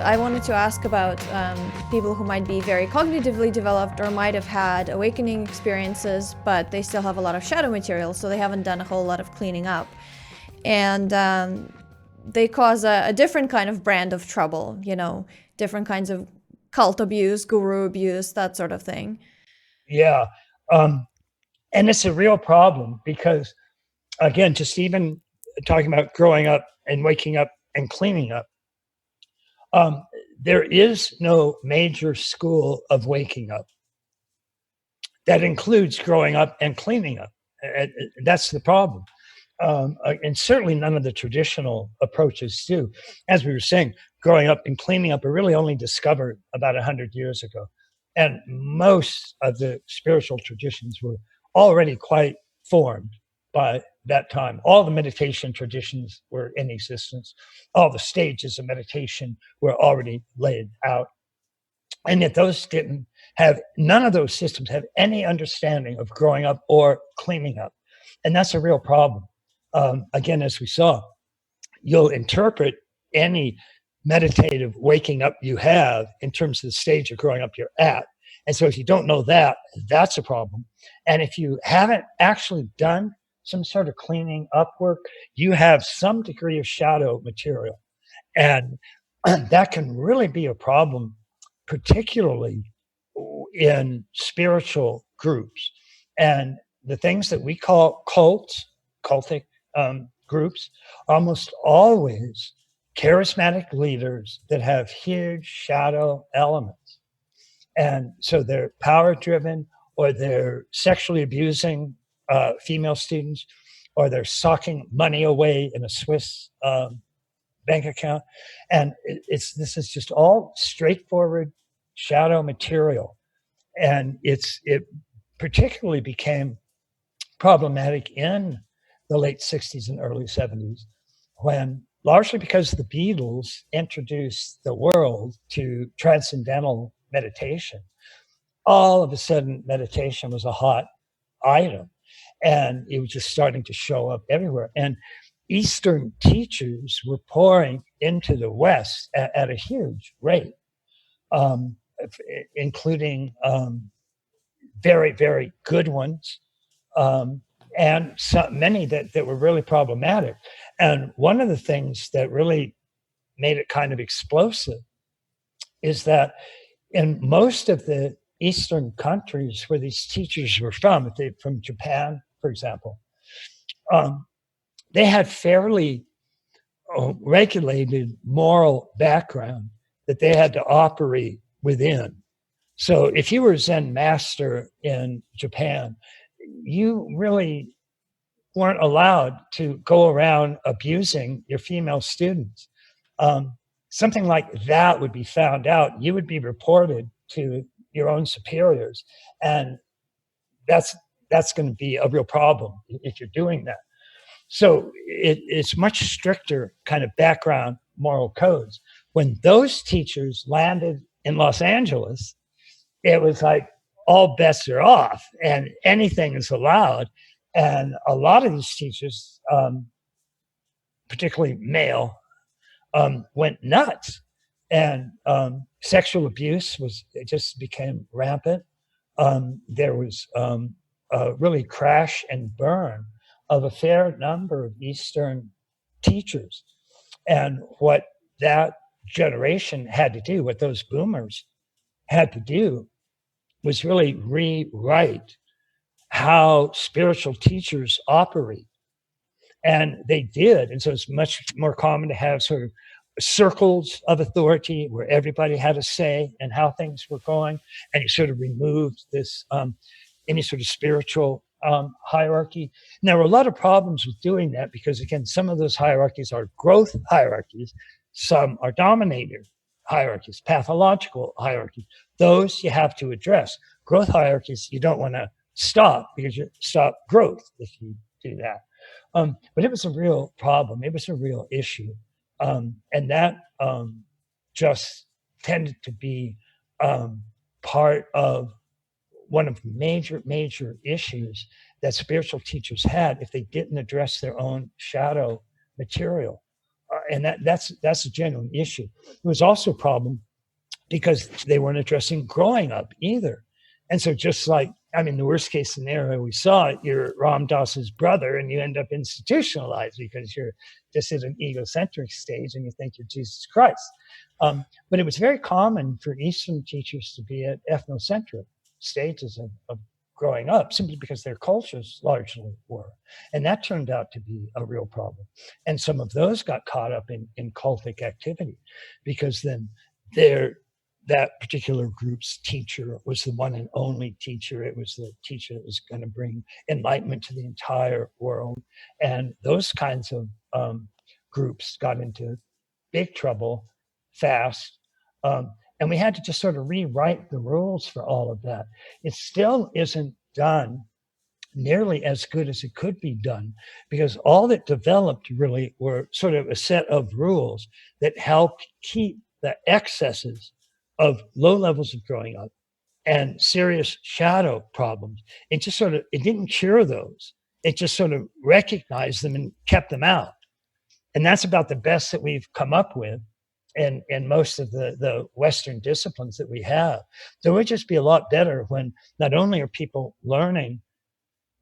I wanted to ask about people who might be very cognitively developed or might have had awakening experiences, but they still have a lot of shadow material, so they haven't done a whole lot of cleaning up. And they cause a different kind of brand of trouble, you know, different kinds of cult abuse, guru abuse, that sort of thing. Yeah. And it's a real problem because, again, just even talking about growing up and waking up and cleaning up, there is no major school of waking up that includes growing up and cleaning up. That's the problem. And certainly none of the traditional approaches do. As we were saying, growing up and cleaning up are really only discovered about 100 years ago. And most of the spiritual traditions were already quite formed by that time. All the meditation traditions were in existence. All the stages of meditation were already laid out. And yet those didn't have, none of those systems have any understanding of growing up or cleaning up. And that's a real problem. Again, as we saw, you'll interpret any meditative waking up you have in terms of the stage of growing up you're at. And so if you don't know that, that's a problem. And if you haven't actually done some sort of cleaning up work, you have some degree of shadow material. And that can really be a problem, particularly in spiritual groups. And the things that we call cultic groups, almost always charismatic leaders that have huge shadow elements. And so they're power driven, or they're sexually abusing female students, or they're socking money away in a Swiss bank account. And this is just all straightforward shadow material. And it particularly became problematic in the late 60s and early 70s, when, largely because the Beatles introduced the world to transcendental meditation, all of a sudden meditation was a hot item, and it was just starting to show up everywhere. And Eastern teachers were pouring into the West at a huge rate, including very, very good ones, and many that were really problematic. And one of the things that really made it kind of explosive is that in most of the Eastern countries where these teachers were from Japan, for example, they had fairly regulated moral background that they had to operate within. So if you were a Zen master in Japan, you really weren't allowed to go around abusing your female students. Something like that would be found out. You would be reported to your own superiors, and that's going to be a real problem if you're doing that. So it's much stricter kind of background moral codes. When those teachers landed in Los Angeles, it was like all bets are off and anything is allowed. And a lot of these teachers, particularly male, went nuts. And sexual abuse it just became rampant. There was a really crash and burn of a fair number of Eastern teachers. And what that generation had to do, what those boomers had to do, was really rewrite how spiritual teachers operate. And they did. And so it's much more common to have sort of circles of authority where everybody had a say in how things were going. And you sort of removed this, any sort of spiritual hierarchy. And there were a lot of problems with doing that because, again, some of those hierarchies are growth hierarchies. Some are dominator hierarchies, pathological hierarchies. Those you have to address. Growth hierarchies you don't want to stop because you stop growth if you do that. But it was a real problem. It was a real issue. And that just tended to be part of one of the major issues that spiritual teachers had if they didn't address their own shadow material. and that's a genuine issue. It was also a problem because they weren't addressing growing up either. And so just like, I mean, the worst case scenario we saw, you're Ram Dass's brother and you end up institutionalized because you're just at an egocentric stage and you think you're Jesus Christ. But it was very common for Eastern teachers to be at ethnocentric stages of growing up simply because their cultures largely were. And that turned out to be a real problem. And some of those got caught up in cultic activity because then that particular group's teacher was the one and only teacher. It was the teacher that was going to bring enlightenment to the entire world. And those kinds of groups got into big trouble fast. And we had to just sort of rewrite the rules for all of that. It still isn't done nearly as good as it could be done because all that developed really were sort of a set of rules that helped keep the excesses of low levels of growing up and serious shadow problems. It didn't cure those. It just sort of recognized them and kept them out. And that's about the best that we've come up with in most of the Western disciplines that we have. There would just be a lot better when not only are people learning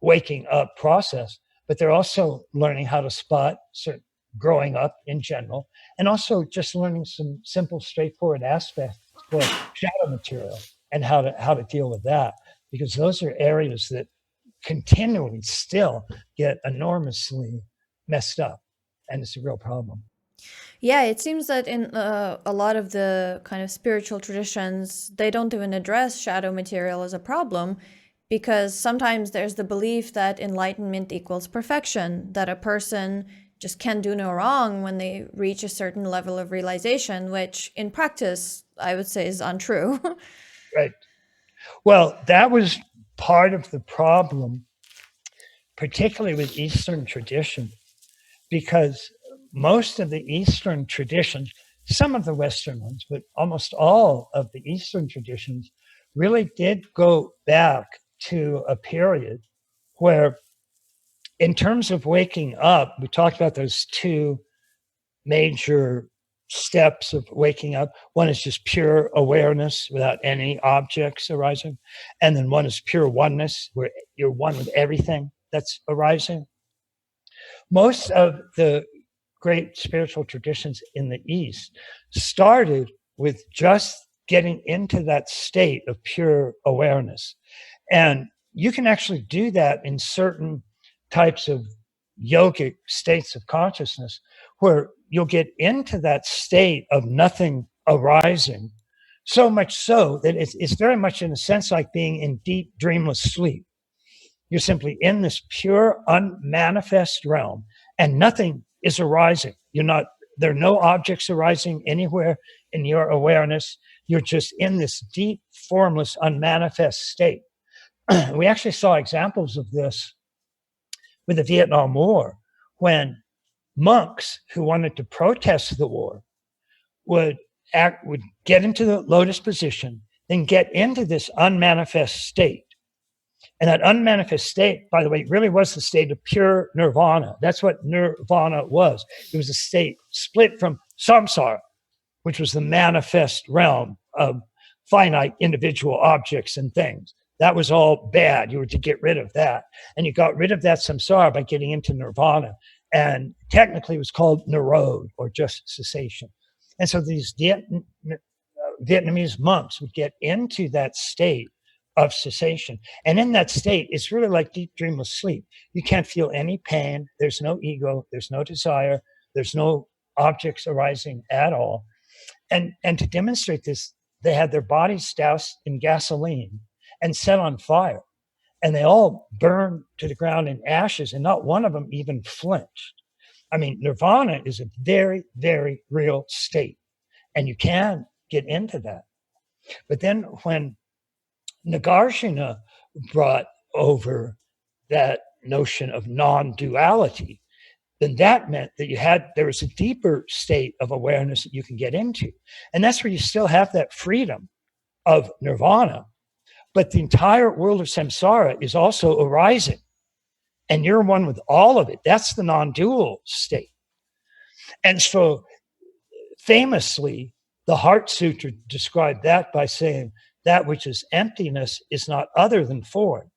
waking up process, but they're also learning how to spot certain growing up in general, and also just learning some simple, straightforward aspects for shadow material and how to deal with that, because those are areas that continually still get enormously messed up, and it's a real problem. Yeah, it seems that in a lot of the kind of spiritual traditions, they don't even address shadow material as a problem because sometimes there's the belief that enlightenment equals perfection, that a person just can do no wrong when they reach a certain level of realization, which in practice, I would say is untrue. Right. Well, that was part of the problem, particularly with Eastern tradition, because most of the Eastern traditions, some of the Western ones, but almost all of the Eastern traditions really did go back to a period where, in terms of waking up, we talked about those two major steps of waking up. One is just pure awareness without any objects arising. And then one is pure oneness, where you're one with everything that's arising. Most of the great spiritual traditions in the East started with just getting into that state of pure awareness. And you can actually do that in certain types of yogic states of consciousness where you'll get into that state of nothing arising, so much so that it's very much in a sense like being in deep dreamless sleep. You're simply in this pure unmanifest realm and nothing is arising. There are no objects arising anywhere in your awareness. You're just in this deep, formless, unmanifest state. We actually saw examples of this with the Vietnam War, when monks who wanted to protest the war would get into the lotus position, then get into this unmanifest state. And that unmanifest state, by the way, really was the state of pure nirvana. That's what nirvana was. It was a state split from samsara, which was the manifest realm of finite individual objects and things. That was all bad. You were to get rid of that. And you got rid of that samsara by getting into nirvana. And technically it was called nirod, or just cessation. And so these Vietnamese monks would get into that state of cessation. And in that state, it's really like deep dreamless sleep. You can't feel any pain. There's no ego. There's no desire. There's no objects arising at all. And to demonstrate this, they had their bodies doused in gasoline and set on fire. And they all burned to the ground in ashes, and not one of them even flinched. I mean, nirvana is a very, very real state, and you can get into that. But then when Nagarjuna brought over that notion of non-duality, then that meant that there was a deeper state of awareness that you can get into. And that's where you still have that freedom of nirvana, but the entire world of samsara is also arising, and you're one with all of it. That's the non-dual state. And so famously, the Heart Sutra described that by saying that which is emptiness is not other than form.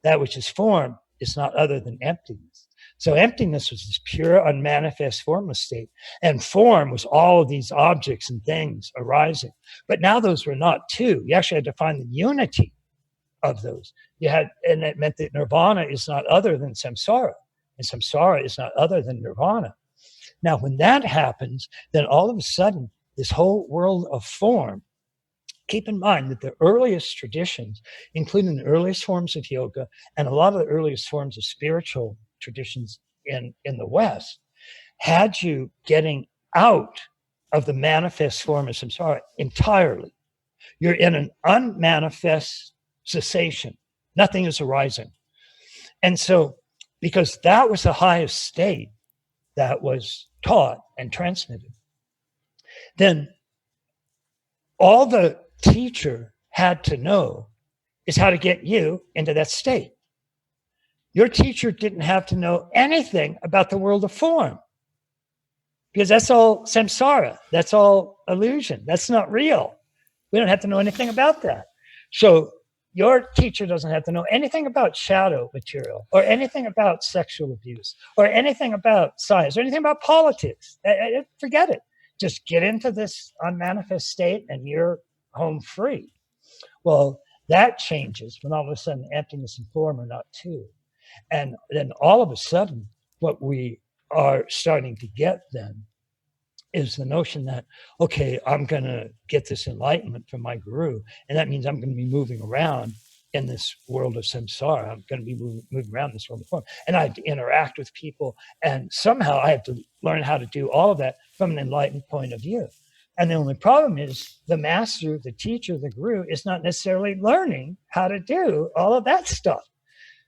That which is form is not other than emptiness. So emptiness was this pure, unmanifest formless state. And form was all of these objects and things arising. But now those were not two. You actually had to find the unity of those. You had, and it meant that nirvana is not other than samsara. And samsara is not other than nirvana. Now, when that happens, then all of a sudden, this whole world of form, keep in mind that the earliest traditions, including the earliest forms of yoga and a lot of the earliest forms of spiritual traditions in the West, had you getting out of the manifest form of samsara entirely. You're in an unmanifest cessation. Nothing is arising. And so, because that was the highest state that was taught and transmitted, then all the teacher had to know is how to get you into that state. Your teacher didn't have to know anything about the world of form, because that's all samsara. That's all illusion. That's not real. We don't have to know anything about that. So your teacher doesn't have to know anything about shadow material or anything about sexual abuse or anything about science or anything about politics. Forget it. Just get into this unmanifest state and you're home free. Well, that changes when all of a sudden emptiness and form are not two. And then all of a sudden, what we are starting to get then is the notion that, okay, I'm going to get this enlightenment from my guru, and that means I'm going to be moving around in this world of samsara. I'm going to be moving around this world of form, and I have to interact with people, and somehow I have to learn how to do all of that from an enlightened point of view. And the only problem is the master, the teacher, the guru is not necessarily learning how to do all of that stuff,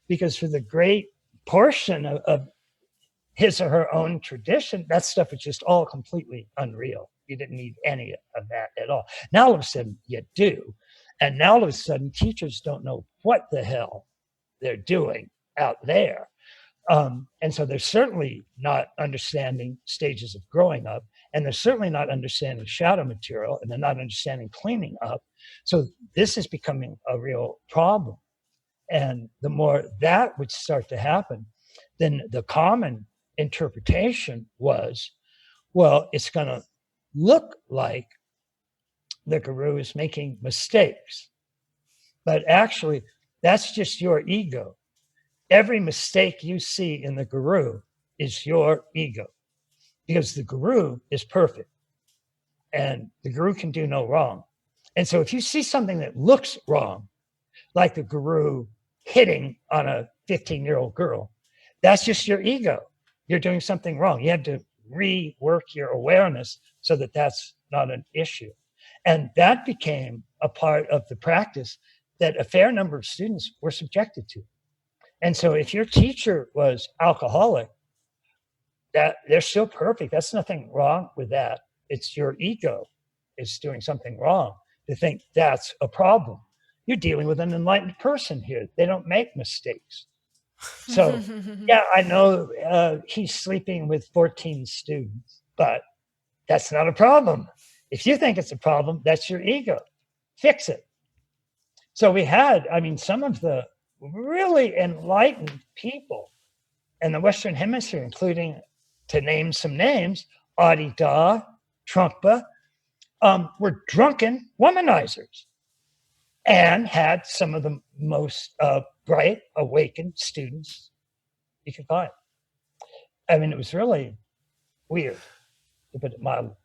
because for the great portion of his or her own tradition, that stuff is just all completely unreal. You didn't need any of that at all. Now all of a sudden you do. And now all of a sudden teachers don't know what the hell they're doing out there. And so they're certainly not understanding stages of growing up, and they're certainly not understanding shadow material, and they're not understanding cleaning up. So this is becoming a real problem. And the more that would start to happen, then the common interpretation was, well, it's going to look like the guru is making mistakes. But actually, that's just your ego. Every mistake you see in the guru is your ego, because the guru is perfect and the guru can do no wrong. And so if you see something that looks wrong, like the guru hitting on a 15-year-old girl, that's just your ego. You're doing something wrong. You have to rework your awareness so that that's not an issue. And that became a part of the practice that a fair number of students were subjected to. And so if your teacher was alcoholic, that they're still perfect. That's nothing wrong with that. It's your ego is doing something wrong to think that's a problem. You're dealing with an enlightened person here. They don't make mistakes. So, yeah, I know he's sleeping with 14 students, but that's not a problem. If you think it's a problem, that's your ego. Fix it. So we had, I mean, some of the really enlightened people in the Western Hemisphere, including, to name some names, Adi Da, Trungpa, were drunken womanizers and had some of the most bright, awakened students you could find. I mean, it was really weird, to put it mildly.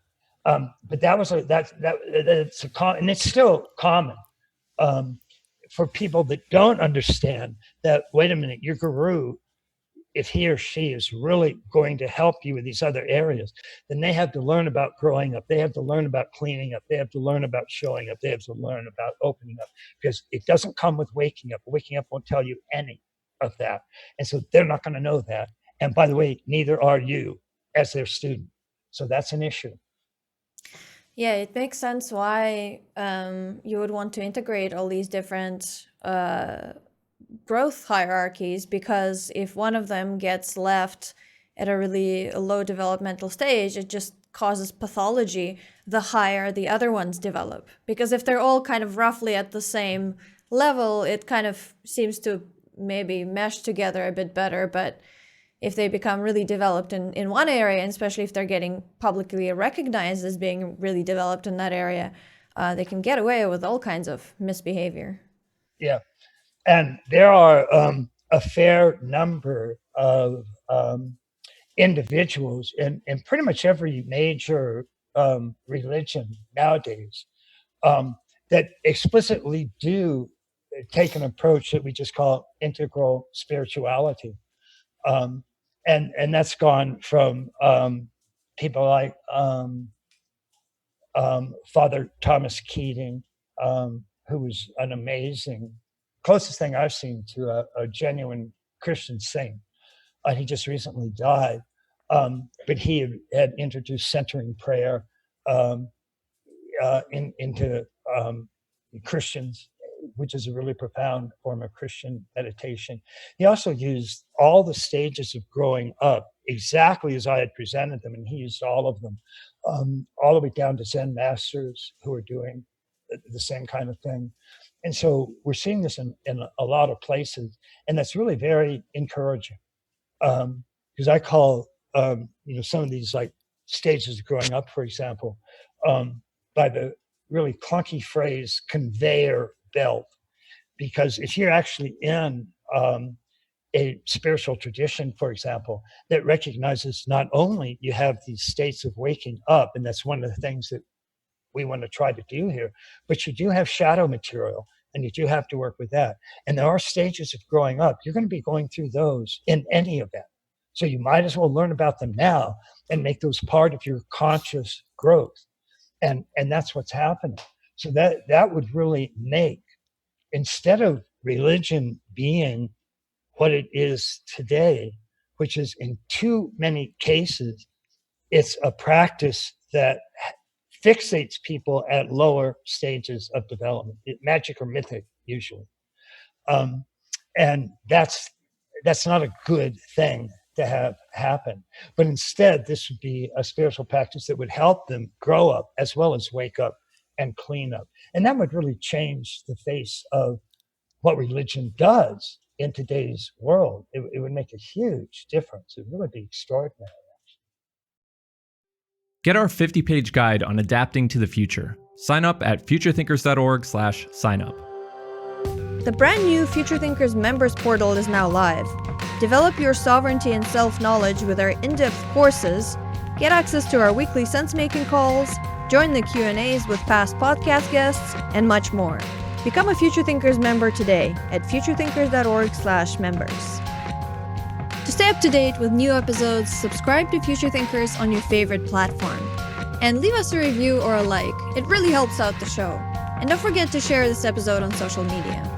But that was that's and it's still common for people that don't understand that. Wait a minute, your guru, if he or she is really going to help you with these other areas, then they have to learn about growing up. They have to learn about cleaning up. They have to learn about showing up. They have to learn about opening up, because it doesn't come with waking up. Waking up won't tell you any of that. And so they're not going to know that. And by the way, neither are you as their student. So that's an issue. Yeah, it makes sense why you would want to integrate all these different growth hierarchies, because if one of them gets left at a really low developmental stage, it just causes pathology the higher the other ones develop. Because if they're all kind of roughly at the same level, it kind of seems to maybe mesh together a bit better. But if they become really developed in one area, and especially if they're getting publicly recognized as being really developed in that area, they can get away with all kinds of misbehavior. Yeah. And there are a fair number of individuals in pretty much every major religion nowadays that explicitly do take an approach that we just call integral spirituality. And that's gone from people like Father Thomas Keating, who was an amazing, closest thing I've seen to a genuine Christian saint. He just recently died, but he had introduced centering prayer into Christians, which is a really profound form of Christian meditation. He also used all the stages of growing up exactly as I had presented them, and he used all of them, all the way down to Zen masters who are doing the same kind of thing. And so we're seeing this in a lot of places, and that's really very encouraging. Because I call some of these like stages of growing up, for example, by the really clunky phrase conveyor belt. Because if you're actually in a spiritual tradition, for example, that recognizes not only you have these states of waking up, and that's one of the things that we want to try to do here, but you do have shadow material, and you do have to work with that. And there are stages of growing up. You're going to be going through those in any event. So you might as well learn about them now and make those part of your conscious growth. And that's what's happening. So that would really make, instead of religion being what it is today, which is in too many cases, it's a practice that fixates people at lower stages of development, magic or mythic usually. And that's not a good thing to have happen. But instead, this would be a spiritual practice that would help them grow up as well as wake up and clean up. And that would really change the face of what religion does in today's world. It would make a huge difference. It would really be extraordinary. Get our 50-page guide on adapting to the future. Sign up at futurethinkers.org/signup. The brand new Future Thinkers members portal is now live. Develop your sovereignty and self-knowledge with our in-depth courses, get access to our weekly sense-making calls, join the Q&As with past podcast guests, and much more. Become a Future Thinkers member today at futurethinkers.org/members. To stay up to date with new episodes, subscribe to Future Thinkers on your favorite platform. And leave us a review or a like. It really helps out the show. And don't forget to share this episode on social media.